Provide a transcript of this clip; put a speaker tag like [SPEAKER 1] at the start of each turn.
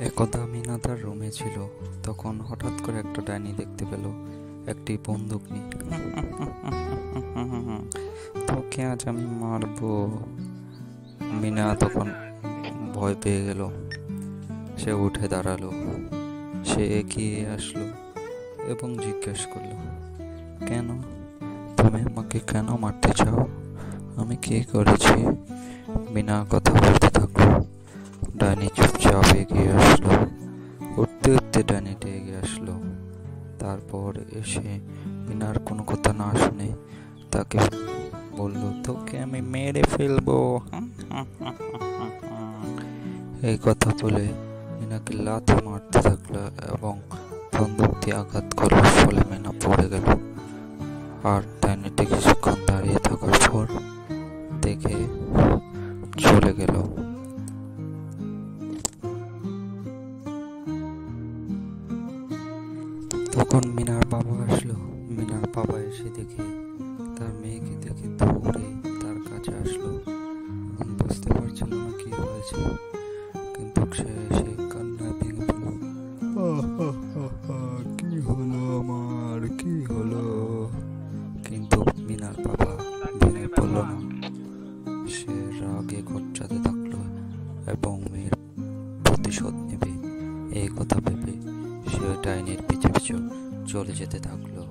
[SPEAKER 1] একদা মিনা তার রুমে ছিল। তখন হঠাৎ করে একটা ডাইনি দেখতে পেল একটি বন্দুক নিয়ে। তোকে আজ আমি মারবো। মিনা তখন ভয় পেয়ে গেল। সে উঠে দাঁড়ালো। সে এগিয়ে আসলো এবং জিজ্ঞেস করলো, কেন? তুমি আমাকে কেন মারতে চাও? আমি কি করেছি? মিনা কথা বলতে থাকলো। ডাইনি চুপচাপ এগিয়ে আসলো। উঠতে উঠতে ডাইনিটা এগিয়ে আসলো। তারপর এসে মিনার কোনো কথা না শুনে তাকে বলল, তোকে আমি মেরে ফেলবো। এই কথা বলে মিনাকে লাথি মারতে থাকলো এবং বন্দুক দিয়ে আঘাত করলো। ফলে মিনা পড়ে গেল। আর ডাইনিটা কিছুক্ষণ দাঁড়িয়ে থাকার পর দেখে চলে গেল। তখন মিনার বাবা আসলো। মিনার বাবা এসে দেখে তার মেয়েকে দেখে দৌড়ে তার কাছে আসলো। বুঝতে পারছিল না কি হয়েছে, কিন্তু সে এসে কান্নায় ভেঙে পড়ল। কি হলো আমার, কি হলো? কিন্তু মিনার বাবা ভেঙে পড়ল না। সে রাগে গচ্চাতে থাকলো এবং মেয়ের প্রতিশোধ নেবে এই কথা ভেবে সে ডাইনির পিছু পিছু চলে যেতে থাকলো।